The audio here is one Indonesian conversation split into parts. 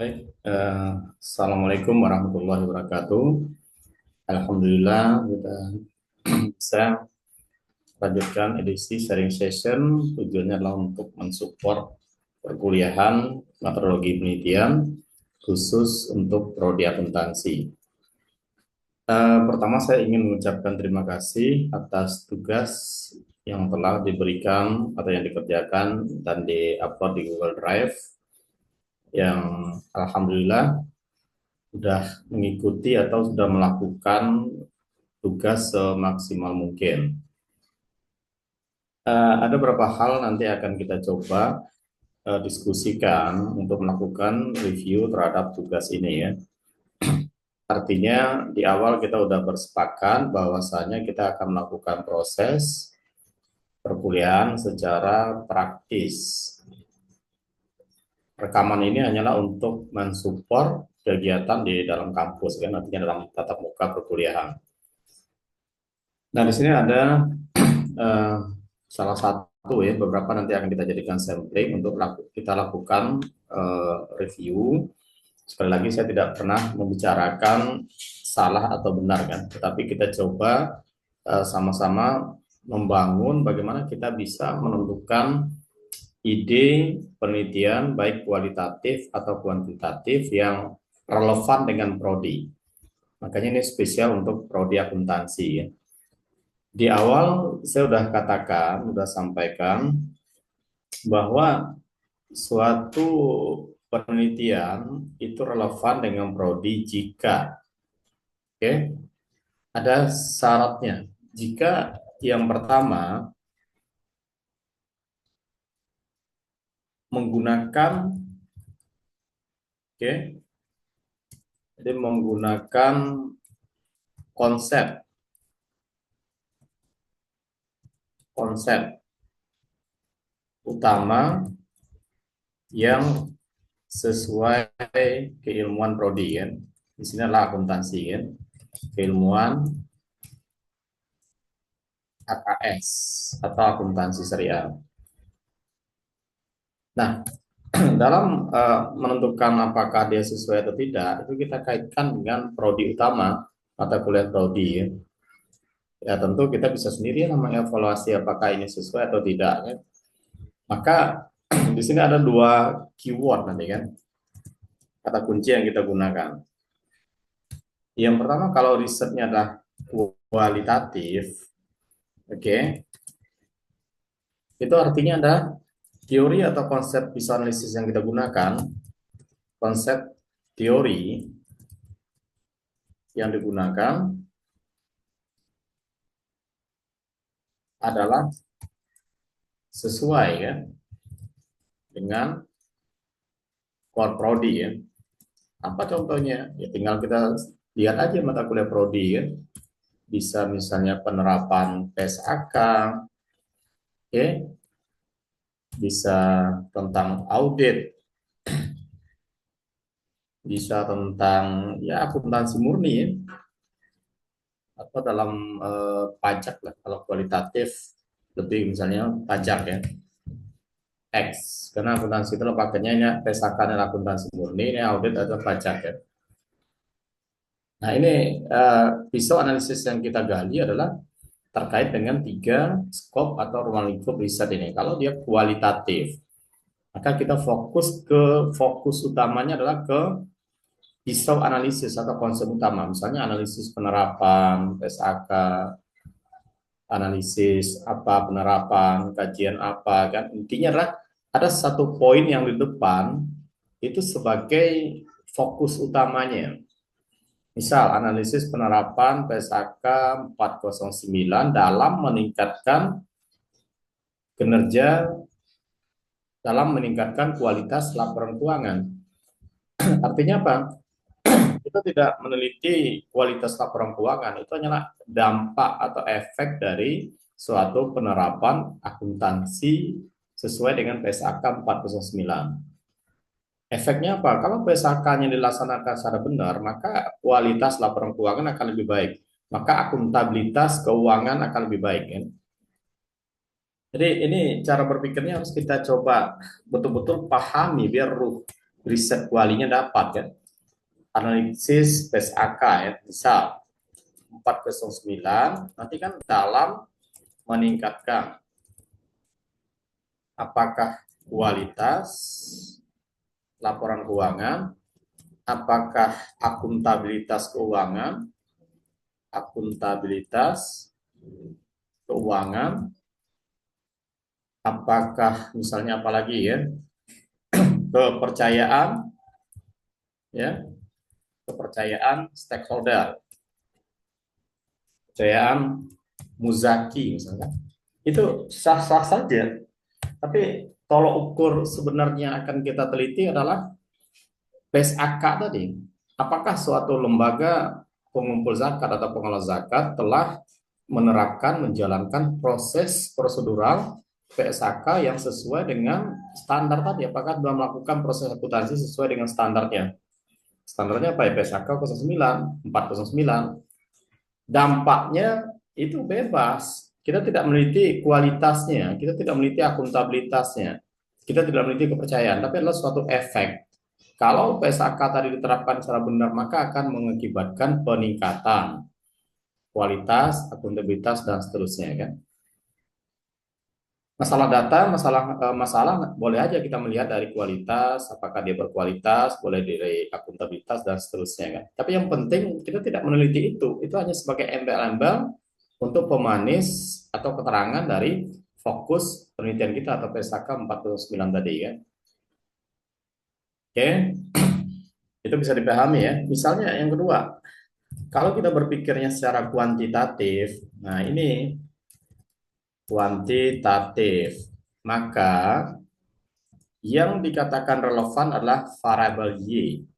Baik, Assalamualaikum warahmatullahi wabarakatuh. Alhamdulillah kita bisa lanjutkan edisi sharing session. Tujuannya adalah untuk mensupport perkuliahan metodologi penelitian khusus untuk prodi akuntansi. Pertama saya ingin mengucapkan terima kasih atas tugas yang telah diberikan atau yang dikerjakan dan di-upload di Google Drive yang alhamdulillah sudah mengikuti atau sudah melakukan tugas semaksimal mungkin. Ada beberapa hal nanti akan kita coba diskusikan untuk melakukan review terhadap tugas ini ya. Artinya di awal kita sudah bersepakat bahwasanya kita akan melakukan proses perkuliahan secara praktis. Rekaman ini hanyalah untuk mensupport kegiatan di dalam kampus kan, artinya dalam tatap muka perkuliahan. Nah, di sini ada eh, salah satu ya, beberapa nanti akan kita jadikan sampling untuk kita lakukan review. Sekali lagi saya tidak pernah membicarakan salah atau benar kan, tetapi kita coba sama-sama membangun bagaimana kita bisa menentukan ide penelitian baik kualitatif atau kuantitatif yang relevan dengan prodi. Makanya ini spesial untuk prodi akuntansi ya. Di awal saya sudah katakan, sudah sampaikan bahwa suatu penelitian itu relevan dengan prodi jika, oke, ada syaratnya. Jika yang pertama menggunakan, oke, jadi menggunakan konsep konsep utama yang sesuai keilmuan prodi kan. Di sini adalah akuntansi kan. Keilmuan AKS atau akuntansi syariah. Nah, dalam menentukan apakah dia sesuai atau tidak, itu kita kaitkan dengan prodi utama, mata kuliah prodi ya. Ya tentu kita bisa sendiri mengevaluasi apakah ini sesuai atau tidak kan. Maka di sini ada dua keyword nanti kan, kata kunci yang kita gunakan. Yang pertama kalau risetnya adalah kualitatif, oke, itu artinya ada teori atau konsep visual analisis yang kita gunakan, konsep teori yang digunakan adalah sesuai ya dengan core prodi ya. Apa contohnya? Ya tinggal kita lihat aja mata kuliah prodi ya. Bisa misalnya penerapan PSAK, oke, bisa tentang audit, bisa tentang ya akuntansi murni ya, atau dalam pajak lah kalau kualitatif lebih misalnya pajak ya X karena akuntansi itu pakainya ini PSAK dan akuntansi murni, ini audit atau pajak ya. Nah ini visual analisis yang kita gali adalah terkait dengan tiga skop atau ruang lingkup riset ini. Kalau dia kualitatif, maka kita fokus utamanya adalah ke pisau analisis atau konsep utama, misalnya analisis penerapan PSAK, analisis apa penerapan, kajian apa kan. Intinya adalah ada satu poin yang di depan itu sebagai fokus utamanya. Misal analisis penerapan PSAK 409 dalam meningkatkan kinerja dalam meningkatkan kualitas laporan keuangan. Artinya apa? Kita tidak meneliti kualitas laporan keuangan, itu hanyalah dampak atau efek dari suatu penerapan akuntansi sesuai dengan PSAK 409. Efeknya apa? Kalau PSAK-nya dilaksanakan secara benar, maka kualitas laporan keuangan akan lebih baik. Maka akuntabilitas keuangan akan lebih baik. Kan? Jadi ini cara berpikirnya harus kita coba betul-betul pahami biar ruh riset kualinya dapat kan. Analisis PSAK ya, misal 409 nanti kan dalam meningkatkan apakah kualitas laporan keuangan, apakah akuntabilitas keuangan, akuntabilitas keuangan, apakah misalnya apalagi ya, kepercayaan ya, kepercayaan stakeholder, kepercayaan muzaki misalnya. Itu sah-sah saja. Tapi tolok ukur sebenarnya akan kita teliti adalah PSAK tadi. Apakah suatu lembaga pengumpul zakat atau pengelola zakat telah menerapkan, menjalankan proses prosedural PSAK yang sesuai dengan standar tadi? Apakah sudah melakukan proses akuntansi sesuai dengan standarnya? Standarnya apa ya? PSAK 09, 409. Dampaknya itu bebas. Kita tidak meneliti kualitasnya, kita tidak meneliti akuntabilitasnya, kita tidak meneliti kepercayaan, tapi adalah suatu efek. Kalau PSAK tadi diterapkan secara benar, maka akan mengakibatkan peningkatan kualitas, akuntabilitas, dan seterusnya kan. Masalah data, masalah boleh aja kita melihat dari kualitas, apakah dia berkualitas, boleh dari akuntabilitas dan seterusnya kan. Tapi yang penting kita tidak meneliti itu hanya sebagai embel-embel untuk pemanis atau keterangan dari fokus penelitian kita atau PSAK 49 tadi kan. Oke, itu bisa dipahami ya. Misalnya yang kedua, kalau kita berpikirnya secara kuantitatif, nah ini kuantitatif, maka yang dikatakan relevan adalah variabel Y.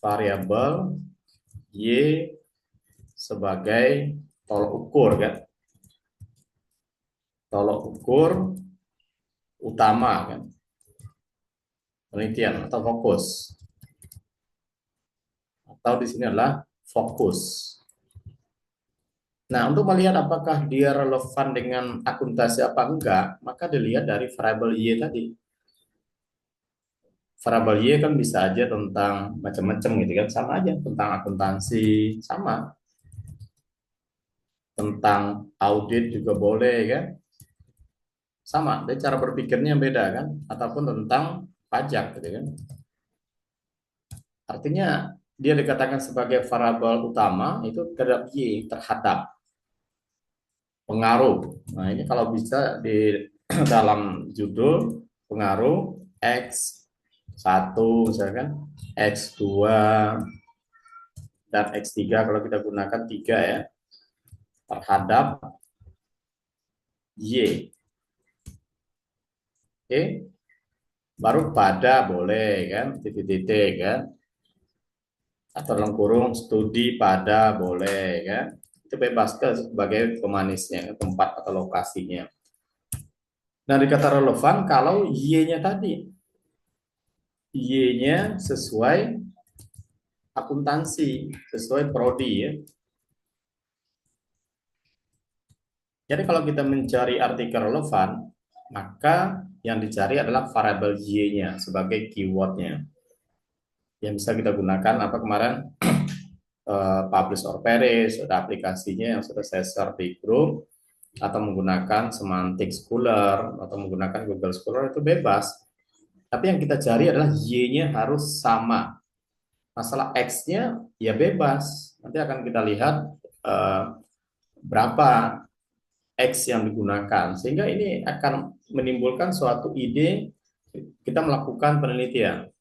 Variabel Y sebagai tolok ukur kan. Tolok ukur utama kan. Penelitian atau fokus. Atau di sini adalah fokus. Nah, untuk melihat apakah dia relevan dengan akuntansi apa enggak, maka dilihat dari variabel Y tadi. Variabel Y kan bisa aja tentang macam-macam gitu kan, sama aja tentang akuntansi, sama tentang audit juga boleh kan, sama. Tapi cara berpikirnya beda kan, ataupun tentang pajak gitu kan. Artinya dia dikatakan sebagai variabel utama itu terhadap Y, terhadap pengaruh. Nah ini kalau bisa di dalam judul pengaruh X1 misalkan, X2 dan X3 kalau kita gunakan 3 ya, terhadap Y. Oke, baru pada boleh kan, titik-titik kan, atau dalam kurung studi pada boleh kan, itu bebas ke sebagai pemanisnya, tempat atau lokasinya. Nah, dikata relevan kalau Y-nya tadi, Y-nya sesuai akuntansi, sesuai prodi ya. Jadi kalau kita mencari artikel relevan, maka yang dicari adalah variabel Y-nya sebagai keywordnya. Yang bisa kita gunakan apa kemarin publish or perish, ada aplikasinya yang sudah saya share di grup, atau menggunakan semantic scholar atau menggunakan Google Scholar itu bebas. Tapi yang kita cari adalah Y-nya harus sama. Masalah X-nya ya bebas. Nanti akan kita lihat berapa X yang digunakan. Sehingga ini akan menimbulkan suatu ide kita melakukan penelitian.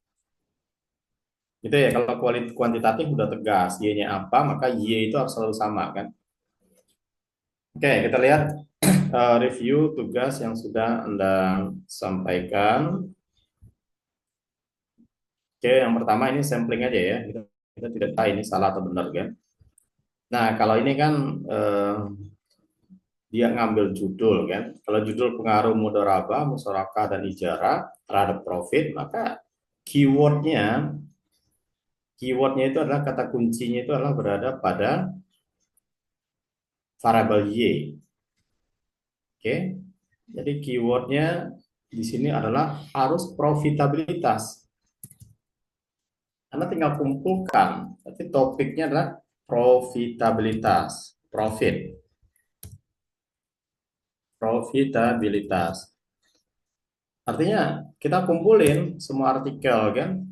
Gitu ya, kalau kuantitatif udah tegas, Y-nya apa, maka Y itu harus selalu sama kan. Oke, kita lihat review tugas yang sudah Anda sampaikan. Oke, yang pertama ini sampling aja ya. Kita tidak tahu ini salah atau benar kan. Nah, kalau ini kan dia ngambil judul kan. Kalau judul pengaruh mudharabah, musyarakah dan ijarah terhadap profit, maka keywordnya keywordnya itu adalah kata kuncinya itu adalah berada pada variabel Y. Oke, jadi keywordnya di sini adalah harus profitabilitas. Anda tinggal kumpulkan, tapi topiknya adalah profitabilitas, profitabilitas. Artinya kita kumpulin semua artikel kan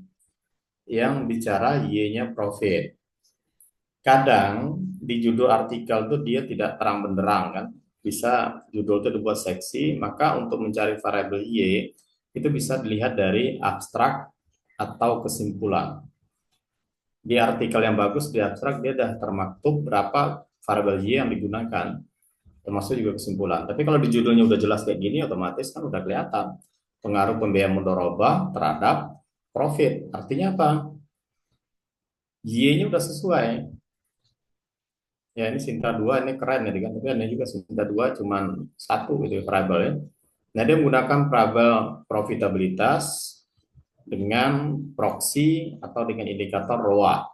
yang bicara Y-nya profit. Kadang di judul artikel tuh dia tidak terang benderang kan. Bisa judul itu dibuat seksi, maka untuk mencari variabel Y itu bisa dilihat dari abstrak atau kesimpulan. Di artikel yang bagus di abstrak dia sudah termaktub berapa variabel Y yang digunakan, termasuk juga kesimpulan. Tapi kalau di judulnya udah jelas kayak gini, otomatis kan udah kelihatan pengaruh pembiayaan mudharabah terhadap profit. Artinya apa? Y-nya udah sesuai. Ya ini Sinta 2 ini keren ya kan, tapi ada juga Sinta 2 cuman satu gitu variabel ya. Nah dia menggunakan variabel profitabilitas dengan proxy atau dengan indikator ROA.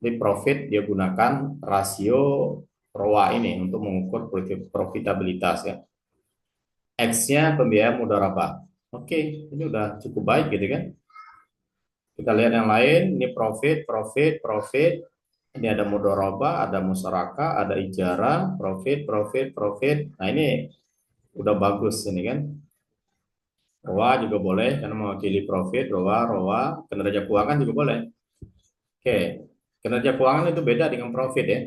Jadi profit dia gunakan rasio ROA ini untuk mengukur profitabilitas ya. X-nya pembiayaan mudharabah. Oke, ini udah cukup baik gitu kan. Kita lihat yang lain, ini profit, profit, profit. Ini ada mudharabah, ada musyarakah, ada ijarah, profit, profit, profit. Nah ini udah bagus ini kan. ROA juga boleh karena mewakili profit, ROA, ROA, kinerja keuangan juga boleh. Oke, kinerja keuangan itu beda dengan profit ya.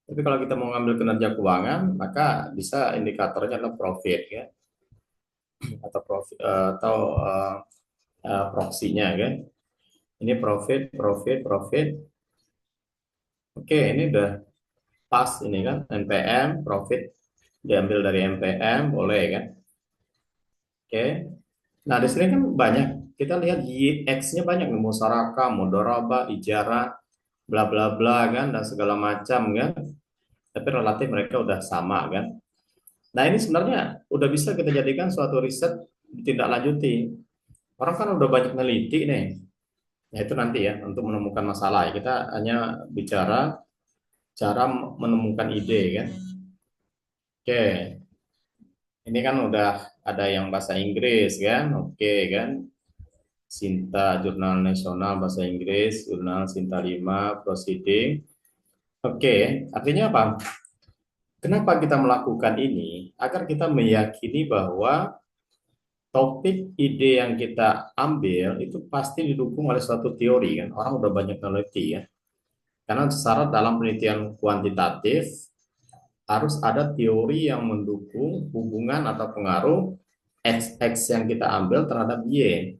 Tapi kalau kita mau ngambil kinerja keuangan, maka bisa indikatornya adalah profit ya, atau profit atau proksinya kan. Ini profit, profit, profit. Oke, ini udah pas ini kan, NPM, profit diambil dari NPM, boleh kan? Oke. Nah, di sini kan banyak. Kita lihat X-nya banyak nih, musyarakah, mudharabah, ijarah, bla bla bla kan, dan segala macam kan. Tapi relatif mereka udah sama kan. Nah, ini sebenarnya udah bisa kita jadikan suatu riset ditindaklanjuti. Orang kan udah banyak meneliti nih. Nah, itu nanti ya untuk menemukan masalah. Kita hanya bicara cara menemukan ide kan. Oke, ini kan udah ada yang bahasa Inggris kan. Oke kan. Sinta Jurnal Nasional Bahasa Inggris, Jurnal Sinta 5 Proceeding. Oke, artinya apa? Kenapa kita melakukan ini? Agar kita meyakini bahwa topik ide yang kita ambil itu pasti didukung oleh suatu teori kan. Orang udah banyak meneliti ya. Karena syarat dalam penelitian kuantitatif harus ada teori yang mendukung hubungan atau pengaruh X yang kita ambil terhadap Y.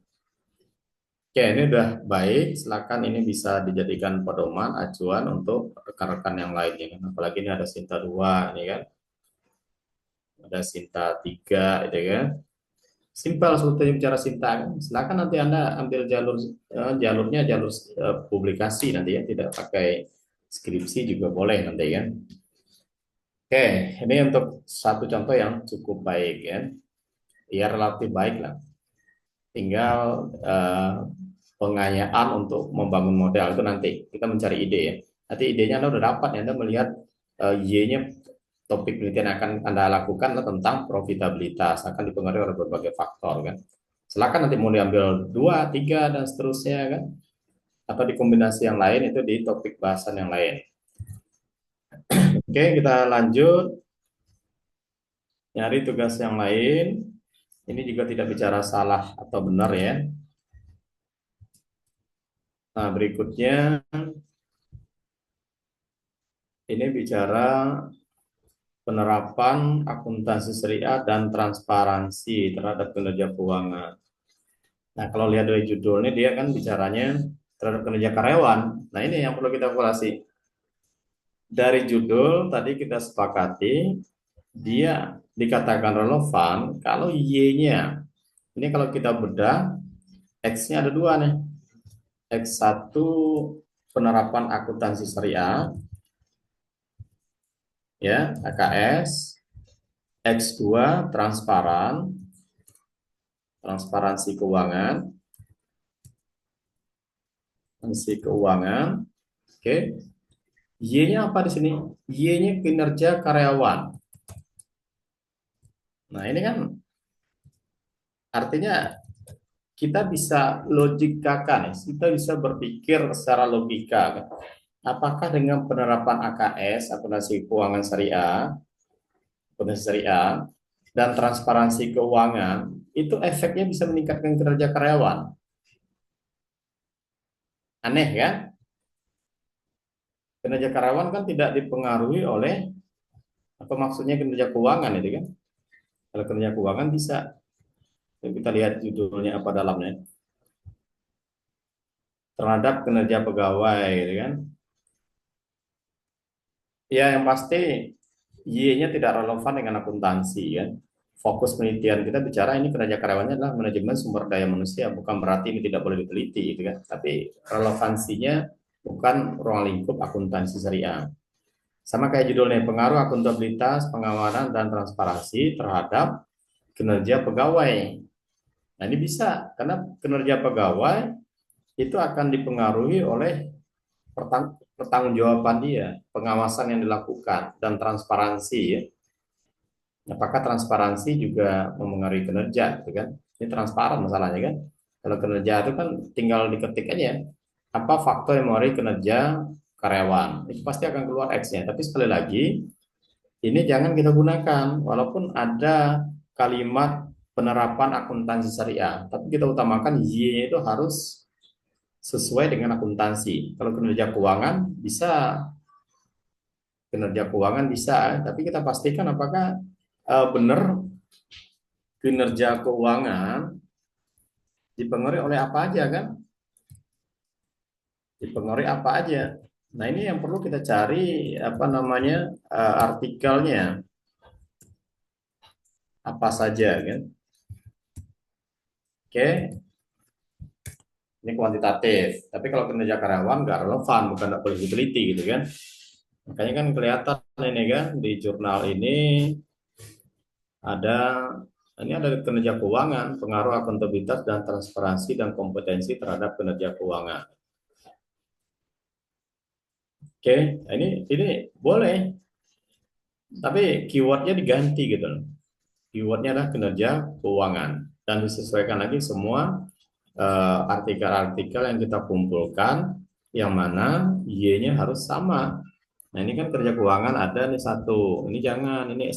Oke, ini udah baik. Silakan ini bisa dijadikan pedoman acuan untuk rekan-rekan yang lainnya kan. Apalagi ini ada Sinta 2 ini kan. Ada Sinta 3 itu kan. Simpel sebetulnya bicara Sinta kan. Silakan nanti Anda ambil jalurnya jalur publikasi nanti ya, tidak pakai skripsi juga boleh nanti kan. Oke, ini untuk satu contoh yang cukup baik ya. Ya relatif baik lah. Tinggal pengayaan untuk membangun modal itu nanti kita mencari ide ya. Nanti idenya Anda udah dapat ya, Anda melihat Y-nya topik penelitian yang akan Anda lakukan adalah tentang profitabilitas, akan dipengaruhi oleh berbagai faktor kan. Silakan nanti mau diambil 2, 3 dan seterusnya kan. Atau di kombinasi yang lain itu di topik bahasan yang lain. Oke, kita lanjut nyari tugas yang lain. Ini juga tidak bicara salah atau benar ya. Nah, berikutnya ini bicara penerapan akuntansi syariah dan transparansi terhadap kinerja keuangan. Nah, kalau lihat dari judulnya dia kan bicaranya terhadap kinerja karyawan. Nah, ini yang perlu kita evaluasi. Dari judul tadi kita sepakati dia dikatakan relevan kalau Y-nya. Ini kalau kita bedah X-nya ada dua nih. X1 penerapan akuntansi syariah ya, AKS. X2 transparansi keuangan, Oke. Y-nya apa di sini? Y-nya kinerja karyawan. Nah, ini kan Artinya kita bisa logikakan, ya. Kita bisa berpikir secara logika, kan. Apakah dengan penerapan AKS, akuntansi keuangan syariah, akuntansi syariah, dan transparansi keuangan, itu efeknya bisa meningkatkan kinerja karyawan? Aneh kan? Kinerja karyawan kan tidak dipengaruhi oleh, apa maksudnya kinerja keuangan itu kan? Kalau kinerja keuangan bisa. Kita lihat judulnya apa dalamnya. Terhadap kinerja pegawai, gitu kan? Ya, yang pasti Y-nya tidak relevan dengan akuntansi kan. Fokus penelitian kita bicara ini kinerja karyawannya adalah manajemen sumber daya manusia, bukan berarti ini tidak boleh diteliti gitu kan. Tapi relevansinya bukan ruang lingkup akuntansi syariah. Sama kayak judulnya, pengaruh akuntabilitas, pengawalan dan transparansi terhadap kinerja pegawai. Nah, ini bisa karena kinerja pegawai itu akan dipengaruhi oleh pertanggungjawaban dia, pengawasan yang dilakukan dan transparansi ya. Apakah transparansi juga memengaruhi kinerja, gitu kan? Ini transparan masalahnya kan. Kalau kinerja itu kan tinggal diketik aja apa faktor yang memengaruhi kinerja karyawan. Itu pasti akan keluar X-nya. Tapi sekali lagi, ini jangan kita gunakan walaupun ada kalimat penerapan akuntansi syariah, tapi kita utamakan Y-nya itu harus sesuai dengan akuntansi. Kalau kinerja keuangan bisa, tapi kita pastikan apakah benar kinerja keuangan dipengaruhi oleh apa aja kan? Dipengaruhi apa aja? Nah, ini yang perlu kita cari apa namanya artikelnya apa saja kan? Oke, ini kuantitatif. Tapi kalau kinerja karyawan nggak relevan, bukan nggak boleh diteliti gitu kan? Makanya kan kelihatan ini kan di jurnal ada ada kinerja keuangan, pengaruh akuntabilitas dan transparansi dan kompetensi terhadap kinerja keuangan. Oke, nah ini boleh, tapi keywordnya diganti gitu loh. Keywordnya adalah kinerja keuangan dan disesuaikan lagi semua artikel-artikel yang kita kumpulkan yang mana Y-nya harus sama. Nah, ini kan kerja keuangan ada nih satu, ini jangan, ini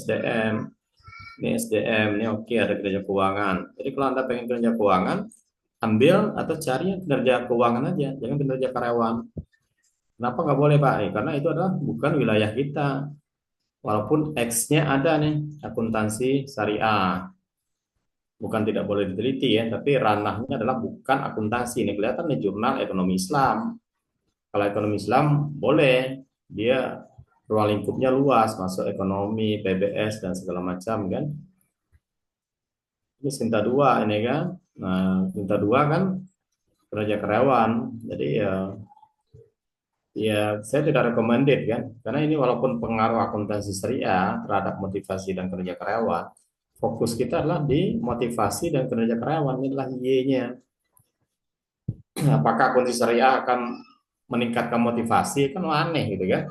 oke ada kerja keuangan. Jadi kalau Anda pengen kerja keuangan, ambil atau cari yang kinerja keuangan aja, jangan kinerja karyawan. Kenapa nggak boleh Pak? Karena itu adalah bukan wilayah kita. Walaupun X-nya ada nih, akuntansi syariah. Bukan tidak boleh diteliti ya, tapi ranahnya adalah bukan akuntansi. Ini kelihatan nih jurnal ekonomi Islam. Kalau ekonomi Islam boleh, dia ruang lingkupnya luas, masuk ekonomi, PBS dan segala macam kan. Ini Sinta 2 ini kan. Nah, Sinta 2 kan kerja karyawan. Jadi ya saya tidak recommended kan. Karena ini walaupun pengaruh akuntansi syariah terhadap motivasi dan kerja karyawan, fokus kita adalah di motivasi dan kerja karyawan. Ini adalah Y-nya. Apakah akuntansi syariah akan meningkatkan motivasi? Kan aneh gitu kan.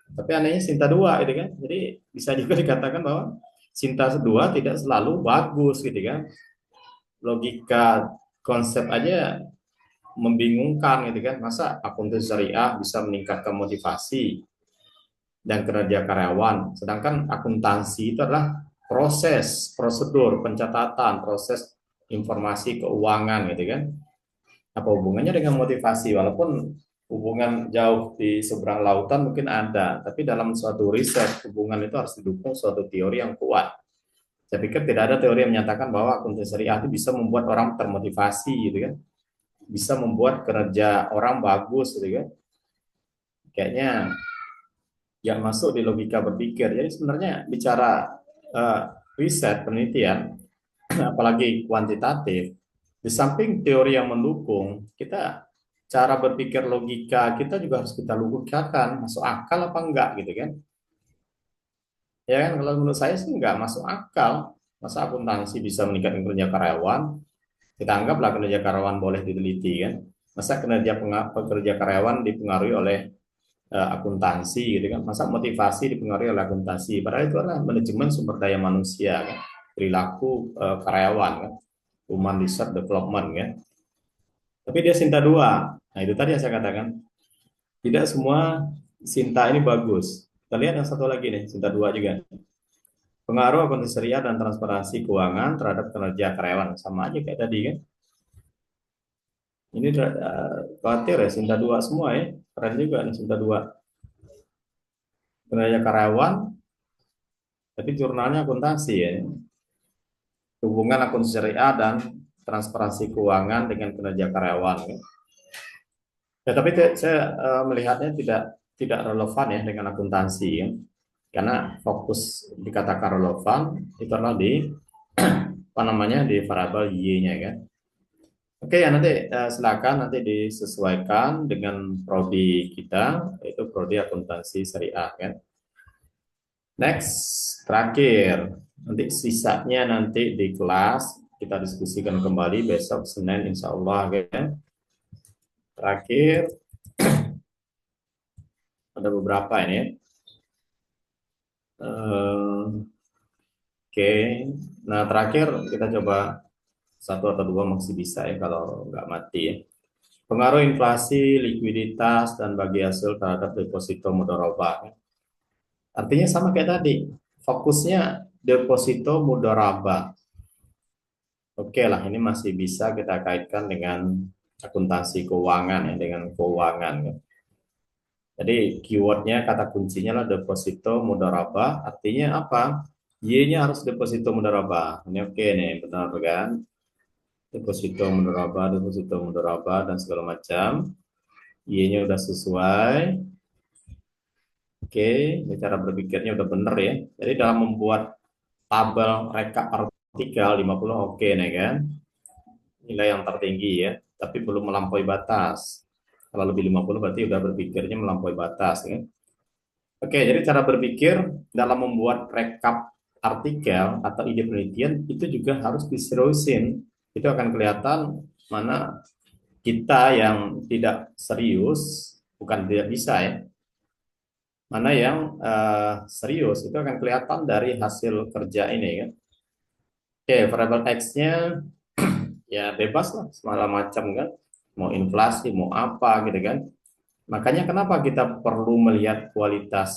Tapi anehnya Sinta 2 gitu kan. Jadi bisa juga dikatakan bahwa Sinta 2 tidak selalu bagus gitu kan. Logika konsep aja membingungkan gitu kan. Masa akuntansi syariah bisa meningkatkan motivasi dan kinerja karyawan, sedangkan akuntansi itu adalah proses, prosedur, pencatatan, proses informasi keuangan gitu kan. Apa hubungannya dengan motivasi? Walaupun hubungan jauh di seberang lautan mungkin ada, tapi dalam suatu riset hubungan itu harus didukung suatu teori yang kuat. Saya pikir tidak ada teori yang menyatakan bahwa akuntansi syariah itu bisa membuat orang termotivasi gitu kan, bisa membuat kerja orang bagus gitu kan. Kayaknya yang masuk di logika berpikir. Jadi sebenarnya bicara uh, riset penelitian, apalagi kuantitatif, di samping teori yang mendukung, kita cara berpikir logika kita juga harus kita logikakan, masuk akal apa enggak gitu kan? Ya kan kalau menurut saya sih enggak masuk akal. Masa akuntansi bisa meningkatkan kinerja karyawan? Kita anggaplah kinerja karyawan boleh diteliti kan? Masa kinerja pekerja karyawan dipengaruhi oleh akuntansi gitu kan, masa motivasi dipengaruhi oleh akuntansi, padahal itu adalah manajemen sumber daya manusia kan, perilaku karyawan kan. Human Research Development ya. Tapi dia Sinta 2. Nah, itu tadi yang saya katakan. Tidak semua Sinta ini bagus. Kita lihat yang satu lagi nih, Sinta 2 juga. Pengaruh akuntansi syariah dan transparansi keuangan terhadap kinerja karyawan. Sama aja kayak tadi kan. Ini khawatir ya, Sinta 2 semua ya. Keren juga nih Sinta 2. Kinerja karyawan, tapi jurnalnya akuntansi ya. Hubungan akuntansi syariah dan transparansi keuangan dengan kinerja karyawan. Ya. Ya, tapi saya melihatnya tidak relevan ya dengan akuntansi ya. Karena fokus dikatakan relevan itu adalah di apa namanya di variabel Y-nya kan. Oke ya nanti silakan nanti disesuaikan dengan prodi kita yaitu prodi akuntansi syariah kan. Next terakhir nanti sisanya nanti di kelas kita diskusikan kembali besok Senin insya Allah kan. Terakhir ada beberapa ini ya. Oke, nah terakhir kita coba satu atau dua masih bisa ya kalau nggak mati ya. Pengaruh inflasi, likuiditas, dan bagi hasil terhadap deposito mudharabah. Artinya sama kayak tadi, fokusnya deposito mudharabah. Oke lah, ini masih bisa kita kaitkan dengan akuntansi keuangan ya, dengan keuangan. Ya. Jadi keywordnya kata kuncinya lah deposito mudharabah. Artinya apa? Y-nya harus deposito mudharabah. Ini oke nih, benar kan? Deposito mudharabah dan segala macam. Y-nya udah sesuai. Oke, ini cara berpikirnya udah benar ya. Jadi dalam membuat tabel rekap artikel 50 oke nih kan. Nilai yang tertinggi ya, tapi belum melampaui batas. Kalau lebih 50 berarti udah berpikirnya melampaui batas ya. Oke, jadi cara berpikir dalam membuat rekap artikel atau ide penelitian itu juga harus diseriusin. Itu akan kelihatan mana kita yang tidak serius, bukan tidak bisa ya, mana yang serius itu akan kelihatan dari hasil kerja ini kan. Oke, variable X-nya ya bebas lah segala macam kan, mau inflasi mau apa gitu kan. Makanya kenapa kita perlu melihat kualitas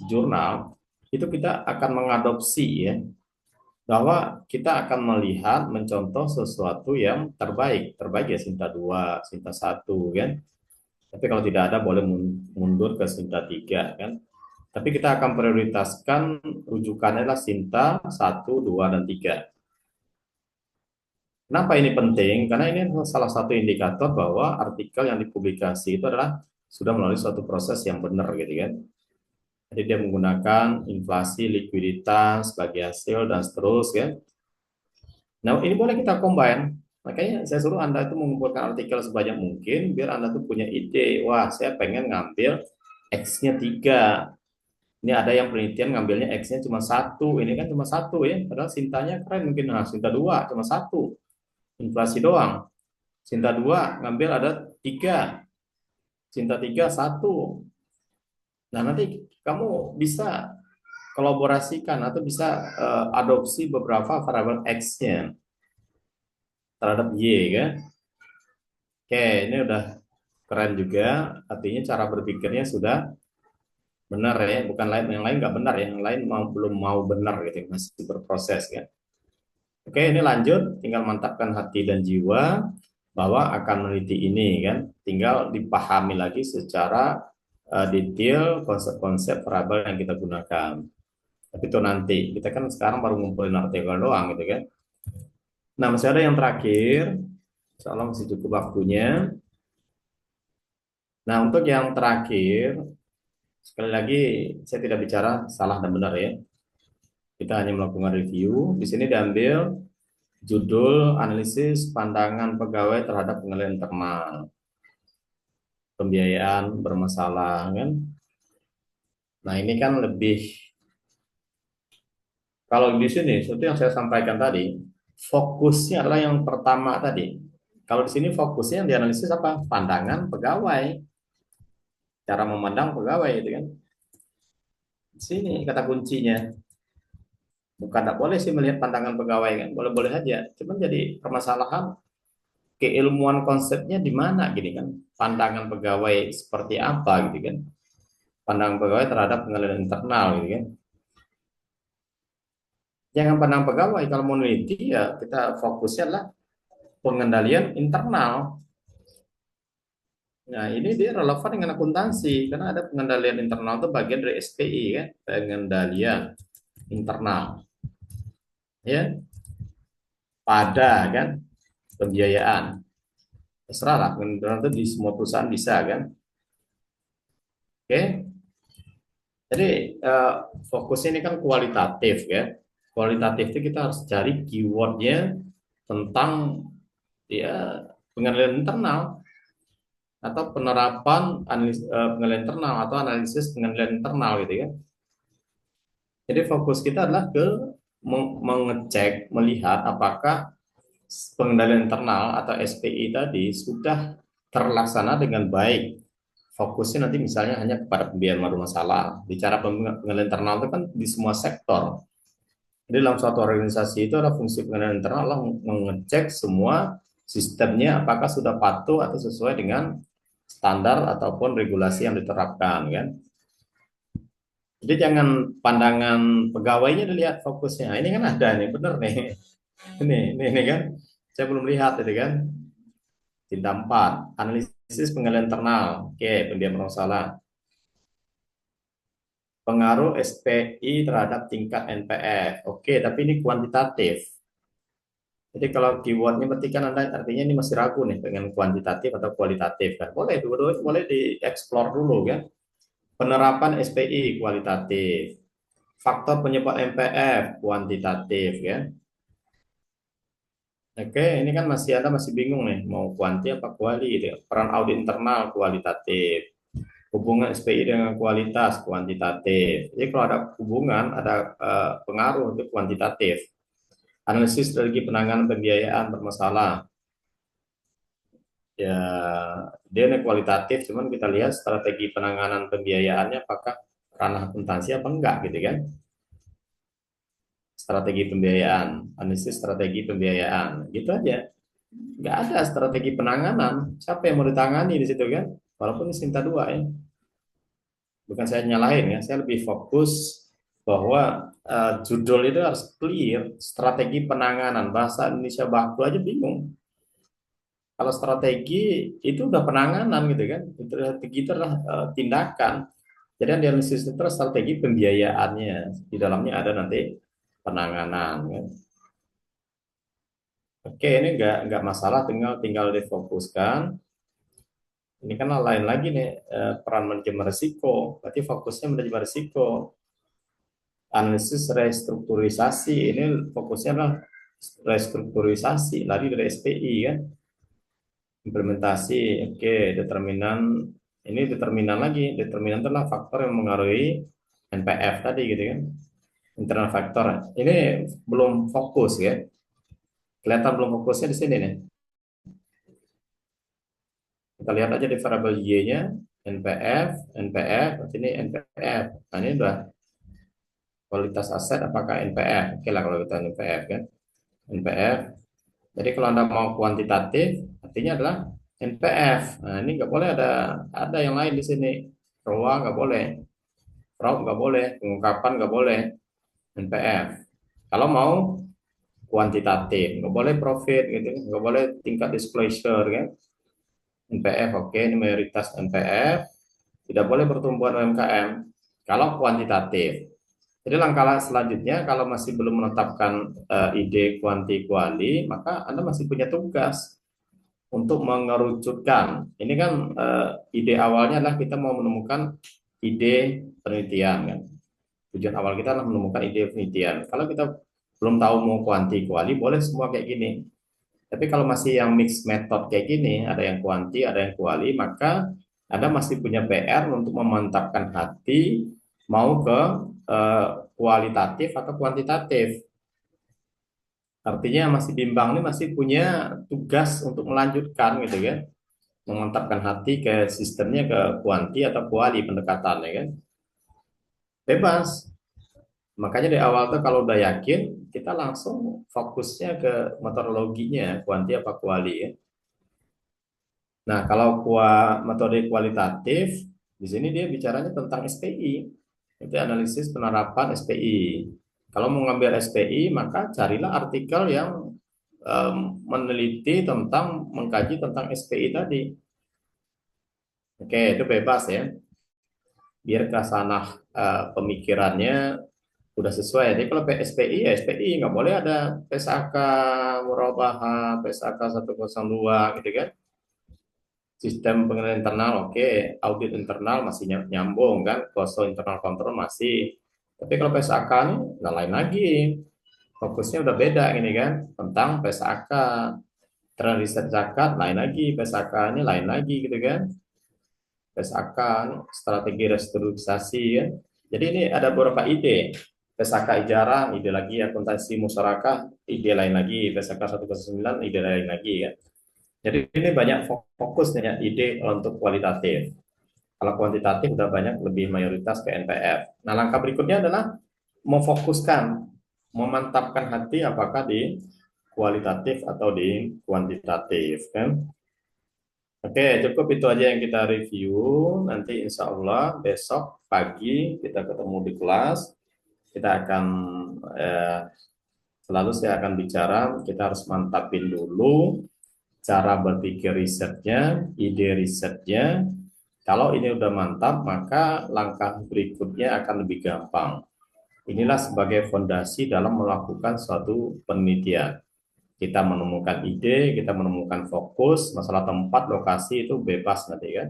jurnal, itu kita akan mengadopsi ya, bahwa kita akan melihat mencontoh sesuatu yang terbaik. Terbaik ya Sinta 2, Sinta 1 kan. Tapi kalau tidak ada boleh mundur ke Sinta 3 kan. Tapi kita akan prioritaskan rujukannya adalah Sinta 1, 2, dan 3. Kenapa ini penting? Karena ini salah satu indikator bahwa artikel yang dipublikasi itu adalah sudah melalui suatu proses yang benar gitu kan. Jadi dia menggunakan inflasi, likuiditas, bagi hasil, dan seterusnya. Nah ini boleh kita combine. Makanya saya suruh Anda itu mengumpulkan artikel sebanyak mungkin biar Anda tuh punya ide. Wah saya pengen ngambil X-nya 3. Ini ada yang penelitian ngambilnya X-nya cuma 1. Ini kan cuma 1 ya. Padahal Sintanya keren mungkin. Nah, Sinta 2 cuma 1. Inflasi doang. Sinta 2 ngambil ada 3. Sinta 3 1. Nah, nanti kamu bisa kolaborasikan atau bisa adopsi beberapa variabel X-nya terhadap Y kan. Oke, ini udah keren juga. Artinya cara berpikirnya sudah benar ya, bukan lain yang lain nggak benar ya, yang lain belum mau benar gitu, masih berproses kan. Oke, ini lanjut, tinggal mantapkan hati dan jiwa bahwa akan meneliti ini kan, tinggal dipahami lagi secara detail konsep-konsep variabel yang kita gunakan. Tapi itu nanti, kita kan sekarang baru ngumpulin artikel doang gitu kan. Nah, masih ada yang terakhir, insya Allah masih cukup waktunya. Nah, untuk yang terakhir, sekali lagi saya tidak bicara salah dan benar ya. Kita hanya melakukan review. Di sini diambil judul analisis pandangan pegawai terhadap penilaian internal. Pembiayaan bermasalah kan. Nah, ini kan lebih kalau di sini seperti yang saya sampaikan tadi, fokusnya adalah yang pertama tadi. Kalau di sini fokusnya yang dianalisis apa? Pandangan pegawai, cara memandang pegawai itu kan. Di sini kata kuncinya. Bukan tidak boleh sih melihat pandangan pegawai kan, boleh-boleh aja. Cuman jadi permasalahan keilmuan konsepnya di mana gini kan. Pandangan pegawai seperti apa gitu kan. Pandangan pegawai terhadap pengendalian internal gitu kan. Jangan pandang pegawai, kalau mau meneliti ya kita fokusnya adalah pengendalian internal. Nah, ini dia relevan dengan akuntansi karena ada pengendalian internal itu bagian dari SPI kan, pengendalian internal ya, pada kan pembiayaan. Terserah lah, pengendalian itu di semua perusahaan bisa kan. Oke. Jadi eh, fokusnya ini kan kualitatif ya. Kualitatif itu kita harus cari keywordnya tentang ya pengendalian internal atau penerapan pengendalian internal atau analisis pengendalian internal gitu ya. Jadi fokus kita adalah ke mengecek, melihat apakah pengendalian internal atau SPI tadi sudah terlaksana dengan baik. Fokusnya nanti misalnya hanya kepada pembiayaan bermasalah. Bicara pengendalian internal itu kan di semua sektor. Jadi dalam suatu organisasi itu ada fungsi pengendalian internal adalah mengecek semua sistemnya apakah sudah patuh atau sesuai dengan standar ataupun regulasi yang diterapkan kan. Jadi jangan pandangan pegawainya dilihat fokusnya. Ini kan ada nih, bener nih. Ini kan. Saya belum lihat itu kan. Tinta 4, analisis pengendalian internal. Oke, pendiam bermasalah. Pengaruh SPI terhadap tingkat NPF. Oke, tapi ini kuantitatif. Jadi kalau keywordnya berarti kan Anda artinya ini masih ragu nih dengan kuantitatif atau kualitatif kan. Boleh dua-dua boleh dieksplor dulu kan. Penerapan SPI kualitatif. Faktor penyebab MPF kuantitatif ya. Oke, ini kan Anda masih bingung nih mau kuanti apa kuali gitu ya. Peran audit internal kualitatif. Hubungan SPI dengan kualitas kuantitatif. Jadi kalau ada hubungan, ada pengaruh itu kuantitatif. Analisis strategi penanganan pembiayaan bermasalah. Ya, dia ini kualitatif, cuman kita lihat strategi penanganan pembiayaannya apakah ranah akuntansi apa enggak gitu kan. Strategi pembiayaan, analisis strategi pembiayaan, gitu aja. Nggak ada strategi penanganan. Siapa yang mau ditangani di situ kan? Walaupun ini Sinta 2 ya. Bukan saya nyalahin ya, saya lebih fokus bahwa judul itu harus clear, strategi penanganan. Bahasa Indonesia baku aja bingung. Kalau strategi itu udah penanganan gitu kan, strategi itu adalah tindakan. Jadi yang dianalisis itu adalah strategi pembiayaannya. Di dalamnya ada nanti penanganan. Kan. Oke, ini nggak masalah, tinggal tinggal difokuskan. Ini kan lain lagi nih peran manajemen risiko. Berarti fokusnya manajemen risiko. Analisis restrukturisasi ini fokusnya adalah restrukturisasi, lari dari SPI kan. Implementasi, oke, determinan ini determinan lagi, determinan adalah faktor yang mengaruhi NPF tadi gitu kan, internal faktor. Ini belum fokus ya, kelihatan belum fokusnya di sini nih. Kita lihat aja di variabel Y-nya, NPF, NPF, ini NPF. Nah ini udah kualitas aset apakah NPF? Oke lah kalau kita NPF kan, NPF. Jadi kalau Anda mau kuantitatif, artinya adalah NPF. Nah, ini nggak boleh ada yang lain di sini. ROA nggak boleh, fraud nggak boleh, pengungkapan nggak boleh, NPF. Kalau mau kuantitatif, nggak boleh profit gitu, nggak boleh tingkat disclosure kan. NPF oke, ini mayoritas NPF. Tidak boleh pertumbuhan UMKM. Kalau kuantitatif. Jadi langkah selanjutnya kalau masih belum menetapkan ide kuanti kuali, maka Anda masih punya tugas untuk mengerucutkan. Ini kan ide awalnya adalah kita mau menemukan ide penelitian kan. Tujuan awal kita adalah menemukan ide penelitian. Kalau kita belum tahu mau kuanti kuali, boleh semua kayak gini. Tapi kalau masih yang mix method kayak gini, ada yang kuanti, ada yang kuali, maka Anda masih punya PR untuk memantapkan hati mau ke kualitatif atau kuantitatif. Artinya masih bimbang ini masih punya tugas untuk melanjutkan gitu kan, memantapkan hati ke sistemnya ke kuanti atau kuali pendekatannya kan. Bebas. Makanya di awal tuh kalau udah yakin, kita langsung fokusnya ke metodologinya, kuanti apa kuali ya. Nah, kalau metode kualitatif, di sini dia bicaranya tentang SPI. Itu analisis penerapan SPI. Kalau mau ngambil SPI, maka carilah artikel yang meneliti tentang, mengkaji tentang SPI tadi. Oke, itu bebas ya. Biar kesanah pemikirannya udah sesuai. Jadi kalau PSPI ya SPI, nggak boleh ada PSAK murabahah, PSAK 102 gitu kan. Sistem pengenalan internal oke, audit internal masih nyambung kan, cost internal control masih. Tapi kalau PSAK ini udah lain lagi. Fokusnya udah beda ini kan, tentang PSAK. Terus riset zakat lain lagi, PSAK-nya lain lagi gitu kan. PSAK, strategi restrukturisasi ya. Jadi ini ada beberapa ide. PSAK Ijarah, ide lagi, akuntansi musyarakah, ide lain lagi, PSAK 109, ide lain lagi ya. Jadi ini banyak fokus banyak ide untuk kualitatif. Kalau kuantitatif udah banyak lebih mayoritas ke NPF. Nah, langkah berikutnya adalah memfokuskan, memantapkan hati apakah di kualitatif atau di kuantitatif kan. Oke, cukup itu aja yang kita review. Nanti insya Allah besok pagi kita ketemu di kelas. Kita akan eh, selalu saya akan bicara, kita harus mantapin dulu cara berpikir risetnya, ide risetnya. Kalau ini udah mantap, maka langkah berikutnya akan lebih gampang. Inilah sebagai fondasi dalam melakukan suatu penelitian. Kita menemukan ide, kita menemukan fokus, masalah tempat, lokasi itu bebas nanti kan.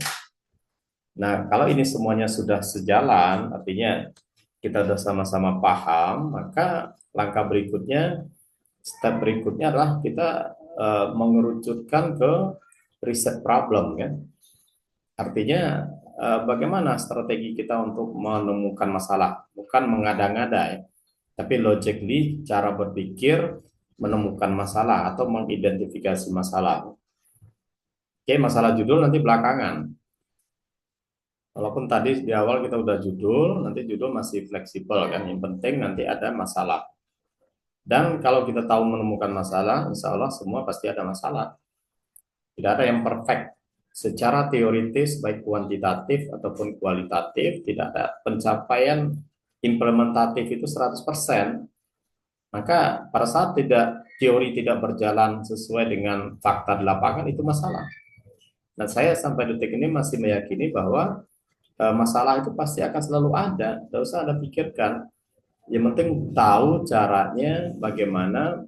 Nah, kalau ini semuanya sudah sejalan, artinya kita sudah sama-sama paham, maka langkah berikutnya, step berikutnya adalah kita mengerucutkan ke riset problem kan. Artinya bagaimana strategi kita untuk menemukan masalah, bukan mengada-ngada ya, tapi logically cara berpikir menemukan masalah atau mengidentifikasi masalah. Oke, masalah judul nanti belakangan. Walaupun tadi di awal kita udah judul, nanti judul masih fleksibel kan. Yang penting nanti ada masalah. Dan kalau kita tahu menemukan masalah, insya Allah semua pasti ada masalah. Tidak ada yang perfect. Secara teoritis, baik kuantitatif ataupun kualitatif, tidak ada pencapaian implementatif itu 100%. Maka pada saat teori tidak berjalan sesuai dengan fakta di lapangan, itu masalah. Dan saya sampai detik ini masih meyakini bahwa masalah itu pasti akan selalu ada. Tidak usah Anda pikirkan. Yang penting tahu caranya bagaimana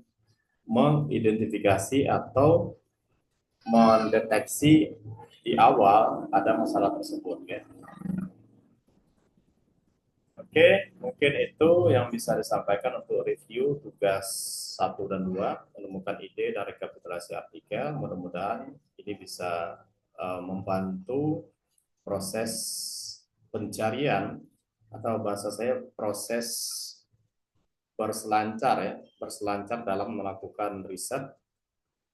mengidentifikasi atau mendeteksi di awal ada masalah tersebut ya. Oke, mungkin itu yang bisa disampaikan untuk review tugas 1 dan 2, menemukan ide dan rekapitulasi artikel. Mudah-mudahan ini bisa membantu proses pencarian atau bahasa saya proses berselancar ya, berselancar dalam melakukan riset.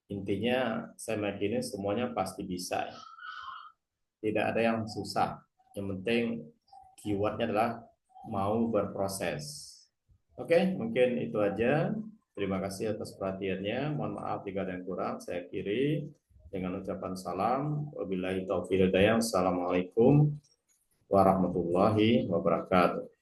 Intinya saya meyakini semuanya pasti bisa ya. Tidak ada yang susah. Yang penting keywordnya adalah mau berproses. Oke, mungkin itu aja. Terima kasih atas perhatiannya. Mohon maaf jika ada yang kurang. Saya akhiri dengan ucapan salam. Wabillahi taufiq hidayah. Assalamualaikum warahmatullahi wabarakatuh.